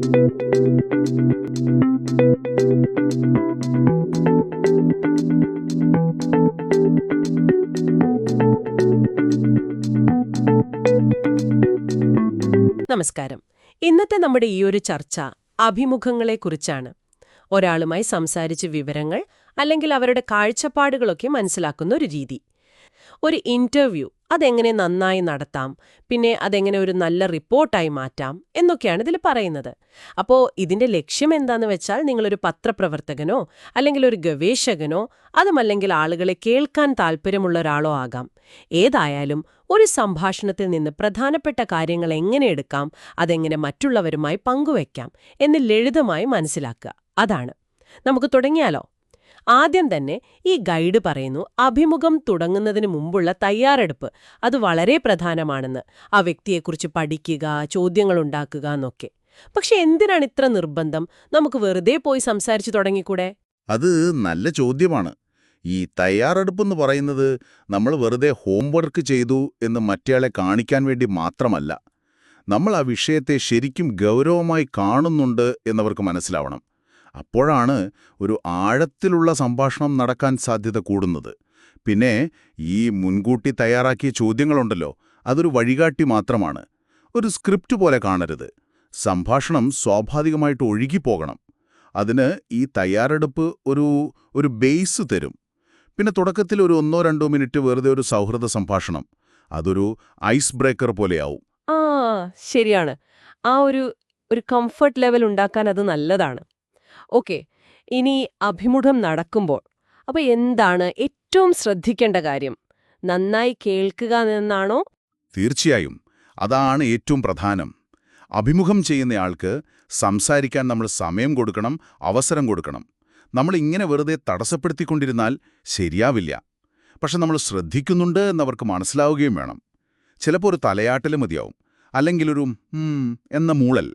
നമസ്കാരം. ഇന്നത്തെ നമ്മുടെ ഈയൊരു ചർച്ച അഭിമുഖങ്ങളെക്കുറിച്ചാണ്. ഒരാളുമായി സംസാരിച്ച് വിവരങ്ങൾ അല്ലെങ്കിൽ അവരുടെ കാഴ്ചപ്പാടുകളൊക്കെ മനസ്സിലാക്കുന്ന ഒരു രീതി. ഒരു ഇന്റർവ്യൂ അതെങ്ങനെ നന്നായി നടത്താം, പിന്നെ അതെങ്ങനെ ഒരു നല്ല റിപ്പോർട്ടായി മാറ്റാം എന്നൊക്കെയാണ് ഇതിൽ പറയുന്നത്. അപ്പോൾ ഇതിന്റെ ലക്ഷ്യം എന്താന്ന് വെച്ചാൽ നിങ്ങളൊരു പത്രപ്രവർത്തകനോ അല്ലെങ്കിൽ ഒരു ഗവേഷകനോ അതുമല്ലെങ്കിൽ ആളുകളെ കേൾക്കാൻ താല്പര്യമുള്ള ഒരാളോ ആകാം. ഏതായാലും ഒരു സംഭാഷണത്തിൽ നിന്ന് പ്രധാനപ്പെട്ട കാര്യങ്ങൾ എങ്ങനെ എടുക്കാം, അതെങ്ങനെ മറ്റുള്ളവരുമായി പങ്കുവയ്ക്കാം എന്ന് ലളിതമായി മനസ്സിലാക്കുക. അതാണ്. നമുക്ക് തുടങ്ങിയാലോ? ആദ്യം തന്നെ ഈ ഗൈഡ് പറയുന്നു, അഭിമുഖം തുടങ്ങുന്നതിന് മുമ്പുള്ള തയ്യാറെടുപ്പ് അത് വളരെ പ്രധാനമാണെന്ന്. ആ വ്യക്തിയെക്കുറിച്ച് പഠിക്കുക, ചോദ്യങ്ങൾ ഉണ്ടാക്കുക എന്നൊക്കെ. പക്ഷെ എന്തിനാണ് ഇത്ര നിർബന്ധം? നമുക്ക് വെറുതെ പോയി സംസാരിച്ചു തുടങ്ങിക്കൂടെ? അത് നല്ല ചോദ്യമാണ്. ഈ തയ്യാറെടുപ്പെന്ന് പറയുന്നത് നമ്മൾ വെറുതെ ഹോംവർക്ക് ചെയ്തു എന്ന് മറ്റേയാളെ കാണിക്കാൻ വേണ്ടി മാത്രമല്ല. നമ്മൾ ആ വിഷയത്തെ ശരിക്കും ഗൗരവമായി കാണുന്നുണ്ട് എന്നവർക്ക് മനസ്സിലാവണം. അപ്പോഴാണ് ഒരു ആഴത്തിലുള്ള സംഭാഷണം നടക്കാൻ സാധ്യത കൂടുന്നത്. പിന്നെ ഈ മുൻകൂട്ടി തയ്യാറാക്കിയ ചോദ്യങ്ങളുണ്ടല്ലോ, അതൊരു വഴികാട്ടി മാത്രമാണ്. ഒരു സ്ക്രിപ്റ്റ് പോലെ കാണരുത്. സംഭാഷണം സ്വാഭാവികമായിട്ട് ഒഴുകിപ്പോകണം. അതിന് ഈ തയ്യാറെടുപ്പ് ഒരു ബേസ് തരും. പിന്നെ തുടക്കത്തിൽ ഒരു 1-2 മിനിറ്റ് വെറുതെ ഒരു സൗഹൃദ സംഭാഷണം, അതൊരു ഐസ് ബ്രേക്കർ പോലെയാവും. ശരിയാണ്. ആ ഒരു കംഫർട്ട് ലെവൽ ഉണ്ടാക്കാൻ അത് നല്ലതാണ്. ഓക്കെ, ഇനി അഭിമുഖം നടക്കുമ്പോൾ അപ്പോൾ എന്താണ് ഏറ്റവും ശ്രദ്ധിക്കേണ്ട കാര്യം? നന്നായി കേൾക്കുക എന്നാണോ? തീർച്ചയായും അതാണ് ഏറ്റവും പ്രധാനം. അഭിമുഖം ചെയ്യുന്നയാൾക്ക് സംസാരിക്കാൻ നമ്മൾ സമയം കൊടുക്കണം, അവസരം കൊടുക്കണം. നമ്മൾ ഇങ്ങനെ വെറുതെ തടസ്സപ്പെടുത്തിക്കൊണ്ടിരുന്നാൽ ശരിയാവില്ല. പക്ഷെ നമ്മൾ ശ്രദ്ധിക്കുന്നുണ്ട് എന്നവർക്ക് മനസ്സിലാവുകയും വേണം. ചിലപ്പോൾ ഒരു തലയാട്ടൽ മതിയാവും, അല്ലെങ്കിൽ ഒരു എന്ന മൂളൽ.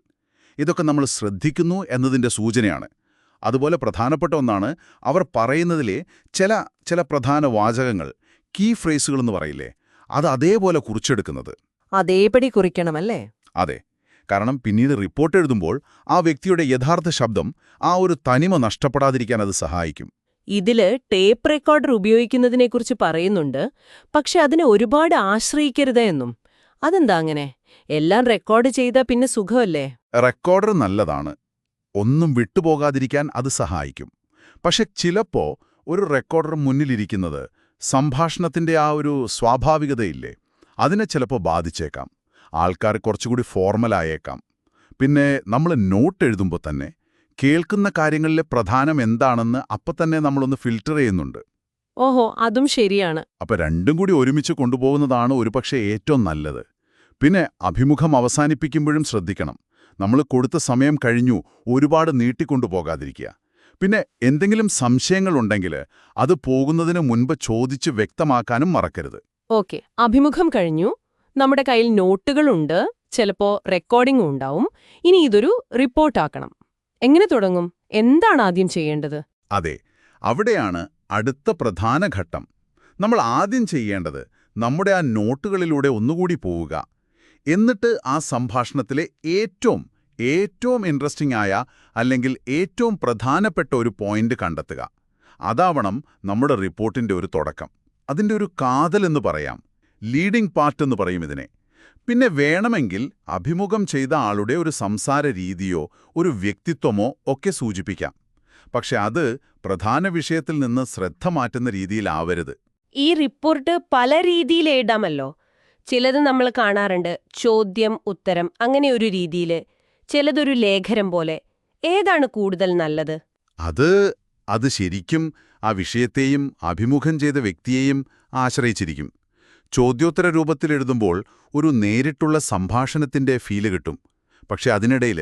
ഇതൊക്കെ നമ്മൾ ശ്രദ്ധിക്കുന്നു എന്നതിൻ്റെ സൂചനയാണ്. അതുപോലെ പ്രധാനപ്പെട്ട ഒന്നാണ് അവർ പറയുന്നതിലെ ചില പ്രധാന വാചകങ്ങൾ, കീ ഫ്രേസുകൾ എന്ന് പറയില്ലേ, അത് അതേപോലെ കുറിച്ചെടുക്കുന്നത്. അതേപടി കുറിക്കണമല്ലേ? അതെ. കാരണം പിന്നീട് റിപ്പോർട്ട് എഴുതുമ്പോൾ ആ വ്യക്തിയുടെ യഥാർത്ഥ ശബ്ദം, ആ ഒരു തനിമ നഷ്ടപ്പെടാതിരിക്കാൻ അത് സഹായിക്കും. ഇതില് ടേപ്പ് റെക്കോർഡർ ഉപയോഗിക്കുന്നതിനെക്കുറിച്ച് പറയുന്നുണ്ട്. പക്ഷെ അതിനെ ഒരുപാട് ആശ്രയിക്കരുത് എന്നും. അതെന്താ അങ്ങനെ? എല്ലാം റെക്കോർഡ് ചെയ്താൽ പിന്നെ സുഖമല്ലേ? റെക്കോർഡർ നല്ലതാണ്, ഒന്നും വിട്ടുപോകാതിരിക്കാൻ അത് സഹായിക്കും. പക്ഷെ ചിലപ്പോ ഒരു റെക്കോർഡർ മുന്നിലിരിക്കുന്നത് സംഭാഷണത്തിന്റെ ആ ഒരു സ്വാഭാവികതയില്ലേ, അതിനെ ചിലപ്പോൾ ബാധിച്ചേക്കാം. ആൾക്കാർ കുറച്ചുകൂടി ഫോർമലായേക്കാം. പിന്നെ നമ്മൾ നോട്ട് എഴുതുമ്പോൾ തന്നെ കേൾക്കുന്ന കാര്യങ്ങളിലെ പ്രധാനം എന്താണെന്ന് അപ്പം തന്നെ നമ്മളൊന്ന് ഫിൽട്ടർ ചെയ്യുന്നുണ്ട്. ഓഹോ, അതും ശരിയാണ്. അപ്പം രണ്ടും കൂടി ഒരുമിച്ച് കൊണ്ടുപോകുന്നതാണ് ഒരുപക്ഷെ ഏറ്റവും നല്ലത്. പിന്നെ അഭിമുഖം അവസാനിപ്പിക്കുമ്പോഴും ശ്രദ്ധിക്കണം. നമ്മൾ കൊടുത്ത സമയം കഴിഞ്ഞു ഒരുപാട് നീട്ടിക്കൊണ്ടുപോകാതിരിക്കുക. പിന്നെ എന്തെങ്കിലും സംശയങ്ങളുണ്ടെങ്കിൽ അത് പോകുന്നതിന് മുൻപ് ചോദിച്ച് വ്യക്തമാക്കാനും മറക്കരുത്. ഓക്കെ, അഭിമുഖം കഴിഞ്ഞു, നമ്മുടെ കയ്യിൽ നോട്ടുകളുണ്ട്, ചിലപ്പോ റെക്കോർഡിംഗും ഉണ്ടാവും. ഇനി ഇതൊരു റിപ്പോർട്ടാക്കണം. എങ്ങനെ തുടങ്ങും? എന്താണ് ആദ്യം ചെയ്യേണ്ടത്? അതെ, അവിടെയാണ് അടുത്ത പ്രധാന ഘട്ടം. നമ്മൾ ആദ്യം ചെയ്യേണ്ടത് നമ്മുടെ ആ നോട്ടുകളിലൂടെ ഒന്നുകൂടി പോവുക. എന്നിട്ട് ആ സംഭാഷണത്തിലെ ഏറ്റവും ഇൻട്രസ്റ്റിംഗ് ആയ അല്ലെങ്കിൽ ഏറ്റവും പ്രധാനപ്പെട്ട ഒരു പോയിന്റ് കണ്ടെത്തുക. അതാവണം നമ്മുടെ റിപ്പോർട്ടിന്റെ ഒരു തുടക്കം, അതിൻ്റെ ഒരു കാതലെന്ന് പറയാം. ലീഡിംഗ് പാർട്ട് എന്ന് പറയും ഇതിനെ. പിന്നെ വേണമെങ്കിൽ അഭിമുഖം ചെയ്ത ആളുടെ ഒരു സംസാര രീതിയോ ഒരു വ്യക്തിത്വമോ ഒക്കെ സൂചിപ്പിക്കാം. പക്ഷെ അത് പ്രധാന വിഷയത്തിൽ നിന്ന് ശ്രദ്ധ മാറ്റുന്ന രീതിയിലാവരുത്. ഈ റിപ്പോർട്ട് പല രീതിയിൽ എഴുതാമല്ലോ. ചിലത് നമ്മൾ കാണാറുണ്ട്, ചോദ്യം ഉത്തരം അങ്ങനെ ഒരു രീതിയിൽ, ചിലതൊരു ലേഖനം പോലെ. ഏതാണ് കൂടുതൽ നല്ലത്? അത് ശരിക്കും ആ വിഷയത്തെയും അഭിമുഖം ചെയ്ത വ്യക്തിയെയും ആശ്രയിച്ചിരിക്കും. ചോദ്യോത്തര രൂപത്തിൽ എഴുതുമ്പോൾ ഒരു നേരിട്ടുള്ള സംഭാഷണത്തിന്റെ ഫീല് കിട്ടും. പക്ഷെ അതിനിടയിൽ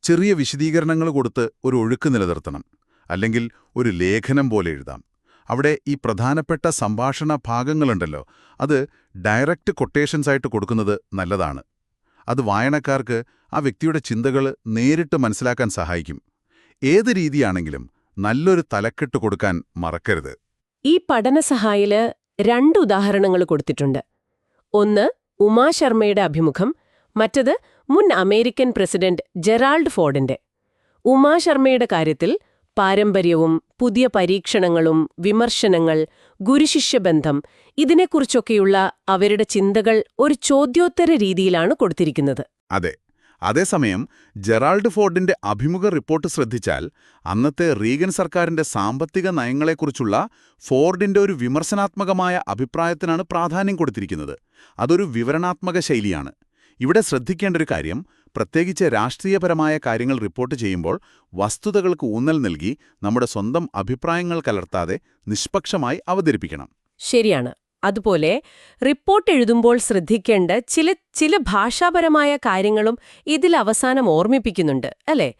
ചെറിയ വിശദീകരണങ്ങൾ കൊടുത്ത് ഒരു ഒഴുക്ക് നിലനിർത്തണം. അല്ലെങ്കിൽ ഒരു ലേഖനം പോലെ എഴുതാം. അവിടെ ഈ പ്രധാനപ്പെട്ട സംഭാഷണ ഭാഗങ്ങളുണ്ടല്ലോ, അത് ഡയറക്റ്റ് കൊട്ടേഷൻസ് ആയിട്ട് കൊടുക്കുന്നത് നല്ലതാണ്. അത് വായനക്കാർക്ക് ആ വ്യക്തിയുടെ ചിന്തകൾ നേരിട്ട് മനസ്സിലാക്കാൻ സഹായിക്കും. ഏത് രീതിയാണെങ്കിലും നല്ലൊരു തലക്കെട്ട് കൊടുക്കാൻ മറക്കരുത്. ഈ പഠനസഹായില് 2 ഉദാഹരണങ്ങൾ കൊടുത്തിട്ടുണ്ട്. ഒന്ന് ഉമാ ശർമ്മയുടെ അഭിമുഖം, മറ്റത് മുൻ അമേരിക്കൻ പ്രസിഡന്റ് ജെറാൾഡ് ഫോർഡിന്റെ. ഉമാ ശർമ്മയുടെ കാര്യത്തിൽ പാരമ്പര്യവും പുതിയ പരീക്ഷണങ്ങളും വിമർശനങ്ങൾ, ഗുരുശിഷ്യബന്ധം ഇതിനെക്കുറിച്ചൊക്കെയുള്ള അവരുടെ ചിന്തകൾ ഒരു ചോദ്യോത്തര രീതിയിലാണ് കൊടുത്തിരിക്കുന്നത്. അതെ. അതേസമയം ജെറാൾഡ് ഫോർഡിന്റെ അഭിമുഖ റിപ്പോർട്ട് ശ്രദ്ധിച്ചാൽ അന്നത്തെ റീഗൻ സർക്കാരിന്റെ സാമ്പത്തിക നയങ്ങളെക്കുറിച്ചുള്ള ഫോർഡിന്റെ ഒരു വിമർശനാത്മകമായ അഭിപ്രായത്തിനാണ് പ്രാധാന്യം കൊടുത്തിരിക്കുന്നത്. അതൊരു വിവരണാത്മക ശൈലിയാണ്. ഇവിടെ ശ്രദ്ധിക്കേണ്ട ഒരു കാര്യം, പ്രത്യേകിച്ച് രാഷ്ട്രീയപരമായ കാര്യങ്ങൾ റിപ്പോർട്ട് ചെയ്യുമ്പോൾ വസ്തുതകൾക്ക് ഊന്നൽ നൽകി നമ്മുടെ സ്വന്തം അഭിപ്രായങ്ങൾ കലർത്താതെ നിഷ്പക്ഷമായി അവതരിപ്പിക്കണം. ശരിയാണ്. അതുപോലെ റിപ്പോർട്ട് എഴുതുമ്പോൾ ശ്രദ്ധിക്കേണ്ട ചില ഭാഷാപരമായ കാര്യങ്ങളും ഇതിൽ അവസാനം ഓർമ്മിപ്പിക്കുന്നുണ്ട്, അല്ലേ?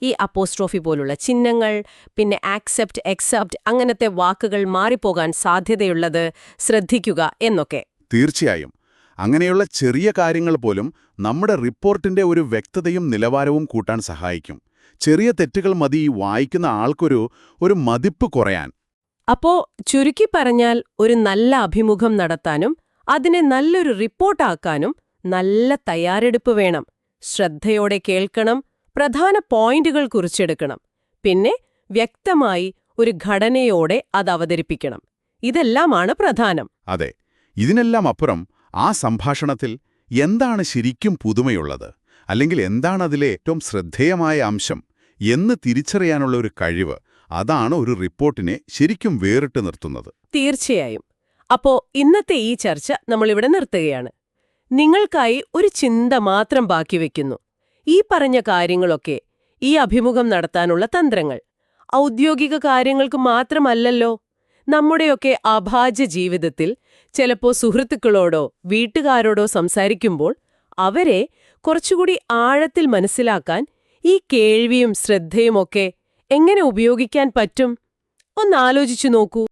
ഈ അപ്പോസ്ട്രോഫി പോലുള്ള ചിഹ്നങ്ങൾ, പിന്നെ ആക്സെപ്റ്റ്, എക്സെപ്റ്റ് അങ്ങനത്തെ വാക്കുകൾ മാറിപ്പോകാൻ സാധ്യതയുള്ളത് ശ്രദ്ധിക്കുക എന്നൊക്കെ. തീർച്ചയായും. അങ്ങനെയുള്ള ചെറിയ കാര്യങ്ങൾ പോലും നമ്മുടെ റിപ്പോർട്ടിന്റെ ഒരു വ്യക്തതയും നിലവാരവും കൂട്ടാൻ സഹായിക്കും. ചെറിയ തെറ്റുകൾ മതി വായിക്കുന്ന ആൾക്കൊരു മതിപ്പ് കുറയാൻ. അപ്പോ ചുരുക്കി പറഞ്ഞാൽ, ഒരു നല്ല അഭിമുഖം നടത്താനും അതിനെ നല്ലൊരു റിപ്പോർട്ടാക്കാനും നല്ല തയ്യാറെടുപ്പ് വേണം. ശ്രദ്ധയോടെ കേൾക്കണം, പ്രധാന പോയിന്റുകൾ കുറിച്ചെടുക്കണം, പിന്നെ വ്യക്തമായി ഒരു ഘടനയോടെ അത് അവതരിപ്പിക്കണം. ഇതെല്ലാമാണ് പ്രധാനം. അതെ. ഇതിനെല്ലാം അപ്പുറം ആ സംഭാഷണത്തിൽ എന്താണ് ശരിക്കും പുതുമയുള്ളത്, അല്ലെങ്കിൽ എന്താണ് അതിലെ ഏറ്റവും ശ്രദ്ധേയമായ അംശം എന്ന് തിരിച്ചറിയാനുള്ള ഒരു കഴിവ്, അതാണ് ഒരു റിപ്പോർട്ടിനെ ശരിക്കും വേറിട്ട് നിർത്തുന്നത്. തീർച്ചയായും. അപ്പോ ഇന്നത്തെ ഈ ചർച്ച നമ്മളിവിടെ നിർത്തുകയാണ്. നിങ്ങൾക്കായി ഒരു ചിന്ത മാത്രം ബാക്കി വയ്ക്കുന്നു. ഈ പറഞ്ഞ കാര്യങ്ങളൊക്കെ, ഈ അഭിമുഖം നടത്താനുള്ള തന്ത്രങ്ങൾ, ഔദ്യോഗിക കാര്യങ്ങൾക്ക് മാത്രമല്ലല്ലോ. നമ്മുടെയൊക്കെ അഭാജ്യ ജീവിതത്തിൽ ചിലപ്പോ സുഹൃത്തുക്കളോടോ വീട്ടുകാരോടോ സംസാരിക്കുമ്പോൾ അവരെ കുറച്ചുകൂടി ആഴത്തിൽ മനസ്സിലാക്കാൻ ഈ കേൾവിയും ശ്രദ്ധയുമൊക്കെ എങ്ങനെ ഉപയോഗിക്കാൻ പറ്റും? ഒന്നാലോചിച്ചു നോക്കൂ.